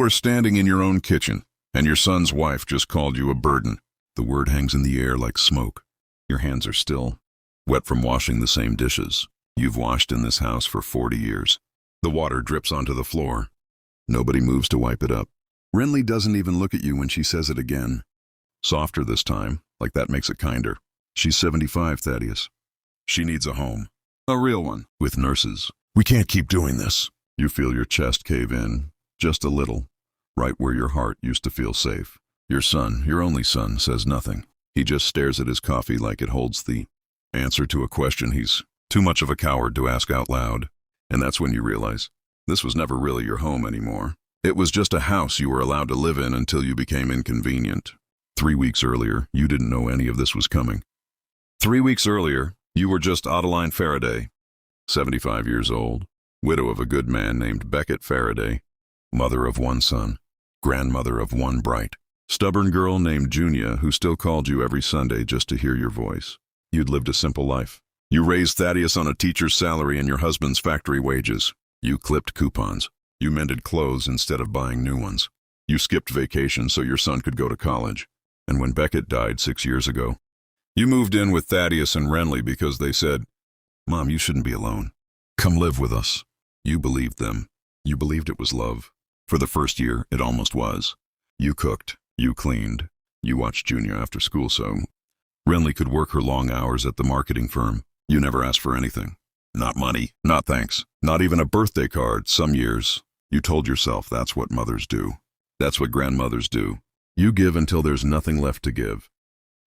You are standing in your own kitchen, and your son's wife just called you a burden. The word hangs in the air like smoke. Your hands are still wet from washing the same dishes you've washed in this house for 40 years. The water drips onto the floor. Nobody moves to wipe it up. Renly doesn't even look at you when she says it again. Softer this time, like that makes it kinder. She's 75, Thaddeus. She needs a home. A real one, with nurses. We can't keep doing this. You feel your chest cave in, just a little, right where your heart used to feel safe. Your son, your only son, says nothing. He just stares at his coffee like it holds the answer to a question he's too much of a coward to ask out loud. And that's when you realize this was never really your home anymore. It was just a house you were allowed to live in until you became inconvenient. 3 weeks earlier, you didn't know any of this was coming. 3 weeks earlier, you were just Ottoline Farraday, 75 years old, widow of a good man named Beckett Farraday, mother of one son, grandmother of one bright, stubborn girl named Junia who still called you every Sunday just to hear your voice. You'd lived a simple life. You raised Thaddeus on a teacher's salary and your husband's factory wages. You clipped coupons. You mended clothes instead of buying new ones. You skipped vacation so your son could go to college. And when Beckett died 6 years ago, you moved in with Thaddeus and Renly because they said, "Mom, you shouldn't be alone. Come live with us." You believed them. You believed it was love. For the first year, it almost was. You cooked. You cleaned. You watched Junior after school so Renly could work her long hours at the marketing firm. You never asked for anything. Not money, not thanks, not even a birthday card. Some years, you told yourself that's what mothers do. That's what grandmothers do. You give until there's nothing left to give.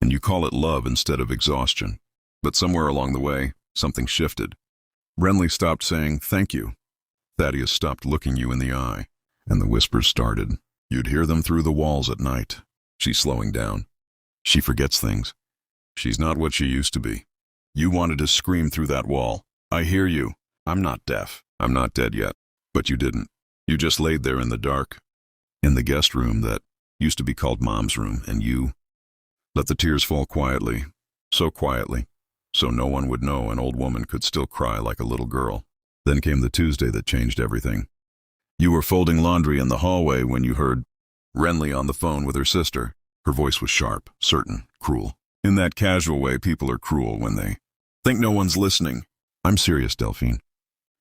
And you call it love instead of exhaustion. But somewhere along the way, something shifted. Renly stopped saying thank you. Thaddeus stopped looking you in the eye. And the whispers started. You'd hear them through the walls at night. She's slowing down. She forgets things. She's not what she used to be. You wanted to scream through that wall. I hear you. I'm not deaf. I'm not dead yet. But you didn't. You just laid there in the dark. In the guest room that used to be called Mom's room, and you let the tears fall quietly, so no one would know an old woman could still cry like a little girl. Then came the Tuesday that changed everything. You were folding laundry in the hallway when you heard Renly on the phone with her sister. Her voice was sharp, certain, cruel. In that casual way people are cruel when they think no one's listening. I'm serious, Delphine.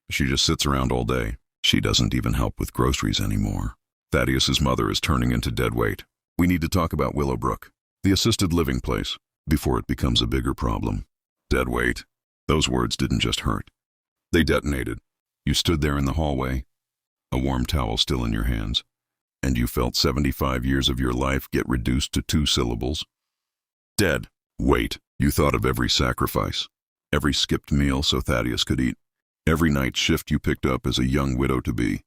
She just sits around all day. She doesn't even help with groceries anymore. Thaddeus's mother is turning into dead weight. We need to talk about Willowbrook, the assisted living place, before it becomes a bigger problem. Dead weight. Those words didn't just hurt. They detonated. You stood there in the hallway, a warm towel still in your hands, and you felt 75 years of your life get reduced to 2 syllables. Dead weight. You thought of every sacrifice, every skipped meal so Thaddeus could eat, every night shift you picked up as a young widow-to-be,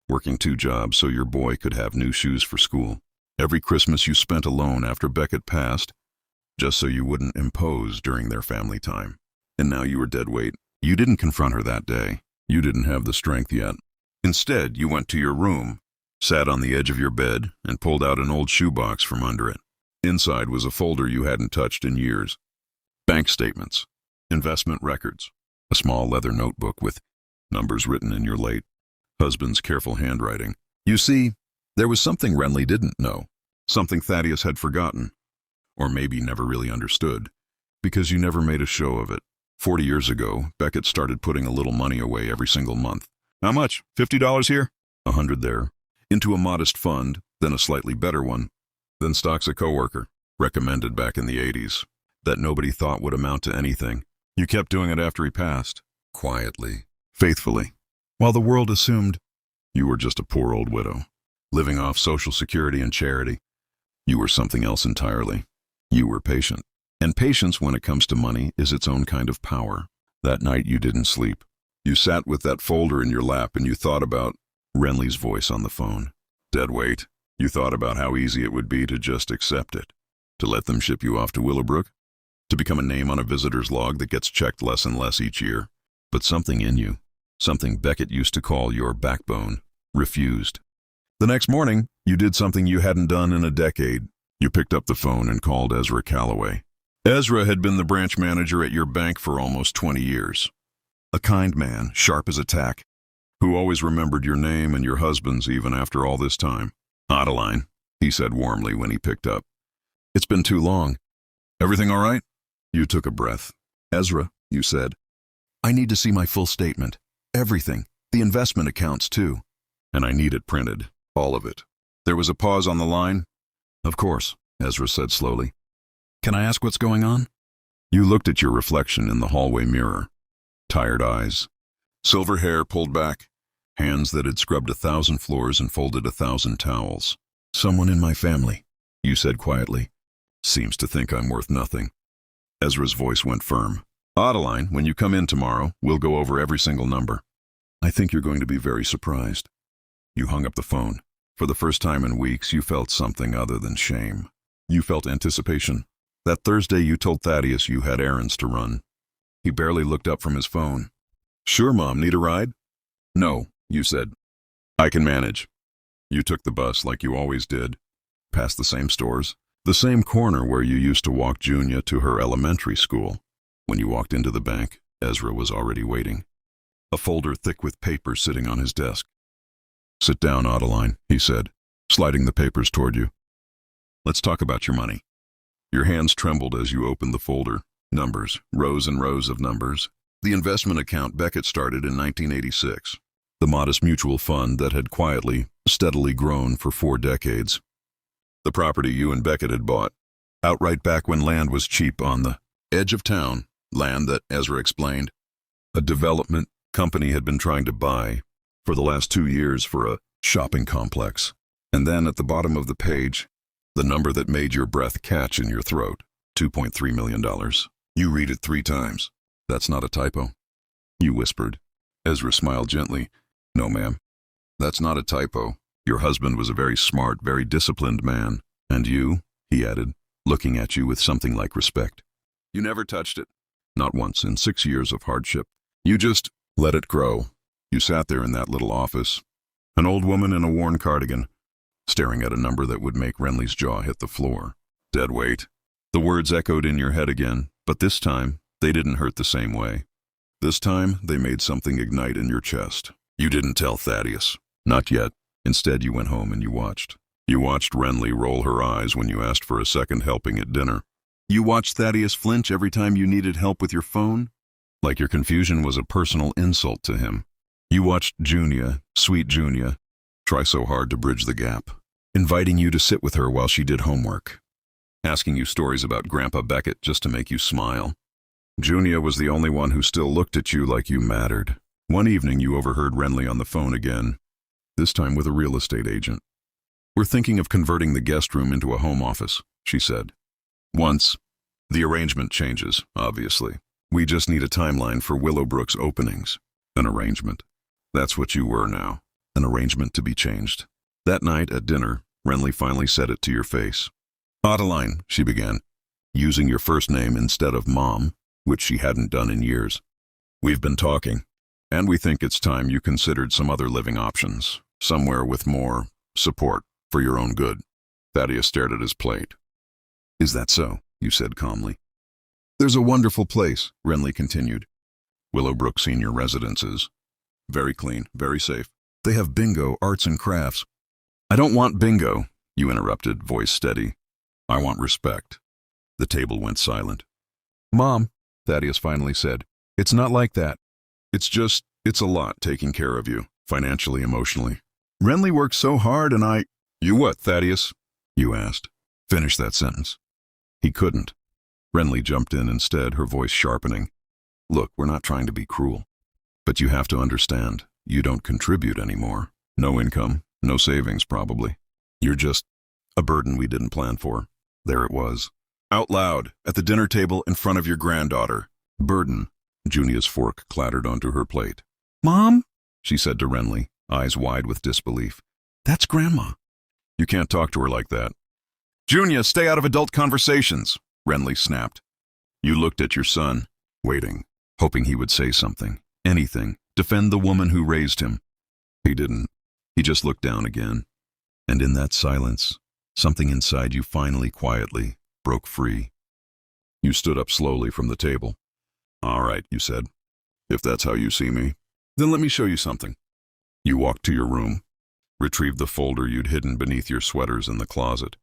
working 2 jobs so your boy could have new shoes for school, every Christmas you spent alone after Beckett passed, just so you wouldn't impose during their family time. And now you were dead weight. You didn't confront her that day. You didn't have the strength yet. Instead, you went to your room, sat on the edge of your bed, and pulled out an old shoebox from under it. Inside was a folder you hadn't touched in years. Bank statements, investment records, a small leather notebook with numbers written in your late husband's careful handwriting. You see, there was something Renly didn't know, something Thaddeus had forgotten, or maybe never really understood, because you never made a show of it. 40 years ago, Beckett started putting a little money away every single month. How much? $50 here? $100 there. Into a modest fund, then a slightly better one, then stocks a coworker, recommended back in the 80s, that nobody thought would amount to anything. You kept doing it after he passed, quietly, faithfully, while the world assumed you were just a poor old widow, living off Social Security and charity. You were something else entirely. You were patient. And patience, when it comes to money, is its own kind of power. That night you didn't sleep. You sat with that folder in your lap and you thought about Renly's voice on the phone. Dead weight. You thought about how easy it would be to just accept it, to let them ship you off to Willowbrook, to become a name on a visitor's log that gets checked less and less each year. But something in you, something Beckett used to call your backbone, refused. The next morning, you did something you hadn't done in a decade. You picked up the phone and called Ezra Calloway. Ezra had been the branch manager at your bank for almost 20 years. A kind man, sharp as a tack, who always remembered your name and your husband's even after all this time. Ottoline, he said warmly when he picked up. It's been too long. Everything all right? You took a breath. Ezra, you said. I need to see my full statement. Everything. The investment accounts, too. And I need it printed. All of it. There was a pause on the line. Of course, Ezra said slowly. Can I ask what's going on? You looked at your reflection in the hallway mirror. Tired eyes. Silver hair pulled back. Hands that had scrubbed 1,000 floors and folded 1,000 towels. Someone in my family, you said quietly. Seems to think I'm worth nothing. Ezra's voice went firm. Ottoline, when you come in tomorrow, we'll go over every single number. I think you're going to be very surprised. You hung up the phone. For the first time in weeks, you felt something other than shame. You felt anticipation. That Thursday you told Thaddeus you had errands to run. He barely looked up from his phone. Sure, Mom, need a ride? No, you said. I can manage. You took the bus like you always did. Past the same stores. The same corner where you used to walk Junia to her elementary school. When you walked into the bank, Ezra was already waiting. A folder thick with papers sitting on his desk. Sit down, Ottoline, he said, sliding the papers toward you. Let's talk about your money. Your hands trembled as you opened the folder. Numbers, rows and rows of numbers. The investment account Beckett started in 1986. The modest mutual fund that had quietly, steadily grown for 4 decades. The property you and Beckett had bought, outright back when land was cheap on the edge of town, land that, Ezra explained, a development company had been trying to buy for the last 2 years for a shopping complex. And then at the bottom of the page, the number that made your breath catch in your throat, $2.3 million. You read it 3 times. That's not a typo. You whispered. Ezra smiled gently. No, ma'am. That's not a typo. Your husband was a very smart, very disciplined man. And you, he added, looking at you with something like respect. You never touched it. Not once in 6 years of hardship. You just let it grow. You sat there in that little office, an old woman in a worn cardigan, staring at a number that would make Renly's jaw hit the floor. Dead weight. The words echoed in your head again, but this time, they didn't hurt the same way. This time, they made something ignite in your chest. You didn't tell Thaddeus. Not yet. Instead, you went home and you watched. You watched Renly roll her eyes when you asked for a second helping at dinner. You watched Thaddeus flinch every time you needed help with your phone, like your confusion was a personal insult to him. You watched Junia, sweet Junia, try so hard to bridge the gap, inviting you to sit with her while she did homework, asking you stories about Grandpa Beckett just to make you smile. Junia was the only one who still looked at you like you mattered. One evening you overheard Renly on the phone again, this time with a real estate agent. We're thinking of converting the guest room into a home office, she said. Once, the arrangement changes, obviously. We just need a timeline for Willowbrook's openings. An arrangement. That's what you were now. An arrangement to be changed. That night at dinner, Renly finally said it to your face. Ottoline, she began, using your first name instead of Mom, which she hadn't done in years. We've been talking, and we think it's time you considered some other living options, somewhere with more support for your own good. Thaddeus stared at his plate. Is that so? You said calmly. There's a wonderful place, Renly continued. Willowbrook Senior Residences. Very clean, very safe. They have bingo, arts and crafts. I don't want bingo, you interrupted, voice steady. I want respect. The table went silent. Mom, Thaddeus finally said, it's not like that. It's a lot taking care of you, financially, emotionally. Renly works so hard and I... You what, Thaddeus? You asked. Finish that sentence. He couldn't. Renly jumped in instead, her voice sharpening. Look, we're not trying to be cruel. But you have to understand, you don't contribute anymore. No income, no savings probably. You're just a burden we didn't plan for. There it was. Out loud, at the dinner table in front of your granddaughter. Burden. Junia's fork clattered onto her plate. Mom, she said to Renly, eyes wide with disbelief. That's Grandma. You can't talk to her like that. Junia, stay out of adult conversations, Renly snapped. You looked at your son, waiting, hoping he would say something, anything, defend the woman who raised him. He didn't. He just looked down again. And in that silence, something inside you finally, quietly, broke free. You stood up slowly from the table. All right, you said. If that's how you see me, then let me show you something. You walked to your room. retrieved the folder you'd hidden beneath your sweaters in the closet,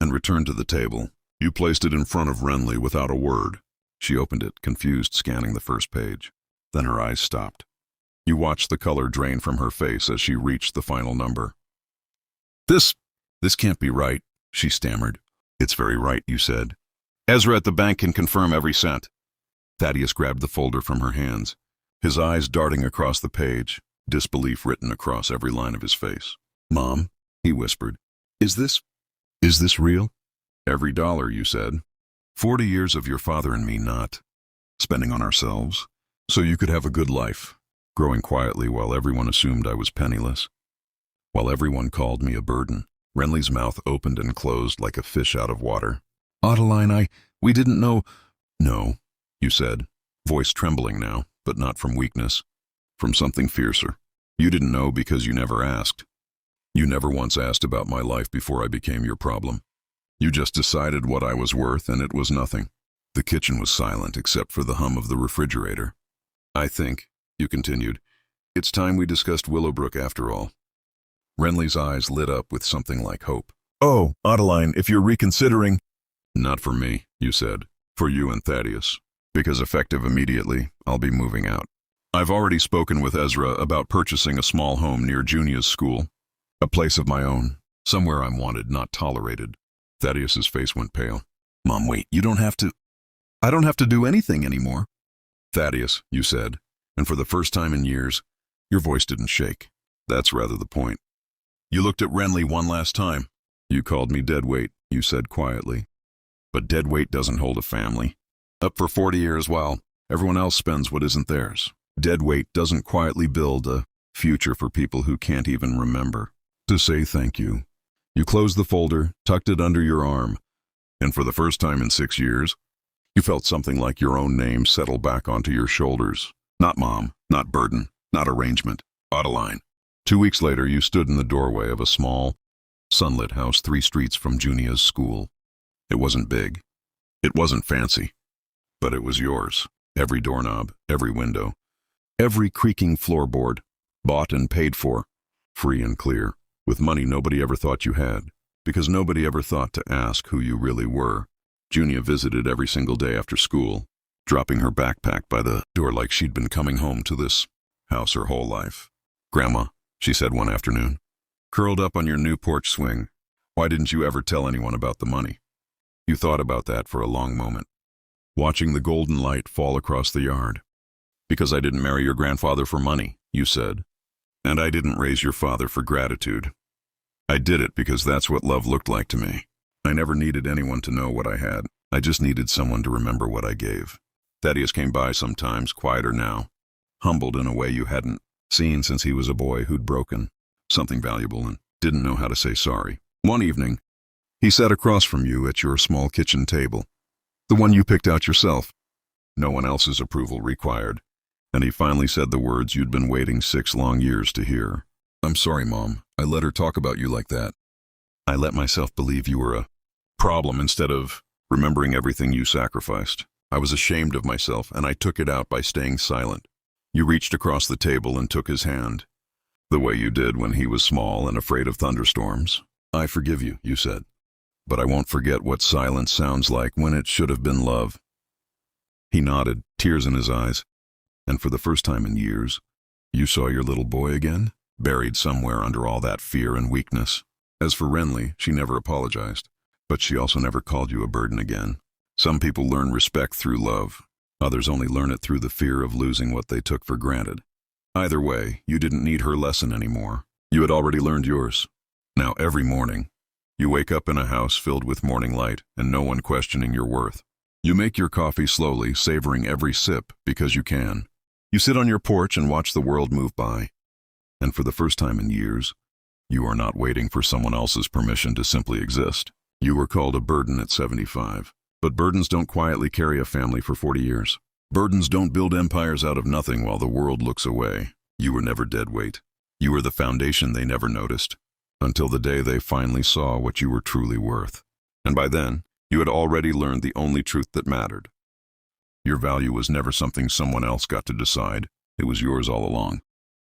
and returned to the table. You placed it in front of Renly without a word. She opened it, confused, scanning the first page. Then her eyes stopped. You watched the color drain from her face as she reached the final number. This can't be right, she stammered. It's very right, you said. Ezra at the bank can confirm every cent. Thaddeus grabbed the folder from her hands, his eyes darting across the page, disbelief written across every line of his face. Mom, he whispered, is this real? Every dollar, you said. 40 years of your father and me not spending on ourselves, so you could have a good life, growing quietly while everyone assumed I was penniless, while everyone called me a burden. Renly's mouth opened and closed like a fish out of water. Ottoline, we didn't know. No, you said, voice trembling now, but not from weakness, from something fiercer. You didn't know because you never asked. You never once asked about my life before I became your problem. You just decided what I was worth, and it was nothing. The kitchen was silent except for the hum of the refrigerator. I think, you continued, it's time we discussed Willowbrook after all. Renly's eyes lit up with something like hope. Oh, Ottoline, if you're reconsidering... Not for me, you said. For you and Thaddeus. Because effective immediately, I'll be moving out. I've already spoken with Ezra about purchasing a small home near Junia's school. A place of my own. Somewhere I'm wanted, not tolerated. Thaddeus's face went pale. Mom, wait, you don't have to... I don't have to do anything anymore. Thaddeus, you said, and for the first time in years, your voice didn't shake. That's rather the point. You looked at Renly one last time. You called me deadweight, you said quietly. But deadweight doesn't hold a family. Up for 40 years while everyone else spends what isn't theirs. Deadweight doesn't quietly build a future for people who can't even remember. To say thank you. You closed the folder, tucked it under your arm, and for the first time in 6 years, you felt something like your own name settle back onto your shoulders. Not mom, not burden, not arrangement. Ottoline. 2 weeks later, you stood in the doorway of a small, sunlit house 3 streets from Junia's school. It wasn't big. It wasn't fancy. But it was yours. Every doorknob, every window, every creaking floorboard, bought and paid for, free and clear, with money nobody ever thought you had, because nobody ever thought to ask who you really were. Junia visited every single day after school, dropping her backpack by the door like she'd been coming home to this house her whole life. Grandma, she said one afternoon, curled up on your new porch swing, why didn't you ever tell anyone about the money? You thought about that for a long moment, watching the golden light fall across the yard. Because I didn't marry your grandfather for money, you said. And I didn't raise your father for gratitude. I did it because that's what love looked like to me. I never needed anyone to know what I had. I just needed someone to remember what I gave. Thaddeus came by sometimes, quieter now, humbled in a way you hadn't seen since he was a boy who'd broken something valuable and didn't know how to say sorry. One evening, he sat across from you at your small kitchen table, the one you picked out yourself. No one else's approval required, and he finally said the words you'd been waiting 6 long years to hear. I'm sorry, Mom. I let her talk about you like that. I let myself believe you were a problem instead of remembering everything you sacrificed. I was ashamed of myself, and I took it out by staying silent. You reached across the table and took his hand, the way you did when he was small and afraid of thunderstorms. I forgive you, you said, but I won't forget what silence sounds like when it should have been love. He nodded, tears in his eyes, and for the first time in years, you saw your little boy again, buried somewhere under all that fear and weakness. As for Renly, she never apologized, but she also never called you a burden again. Some people learn respect through love. Others only learn it through the fear of losing what they took for granted. Either way, you didn't need her lesson anymore. You had already learned yours. Now every morning, you wake up in a house filled with morning light and no one questioning your worth. You make your coffee slowly, savoring every sip because you can. You sit on your porch and watch the world move by. And for the first time in years, you are not waiting for someone else's permission to simply exist. You were called a burden at 75. But burdens don't quietly carry a family for 40 years. Burdens don't build empires out of nothing while the world looks away. You were never dead weight. You were the foundation they never noticed, until the day they finally saw what you were truly worth. And by then, you had already learned the only truth that mattered. Your value was never something someone else got to decide. It was yours all along.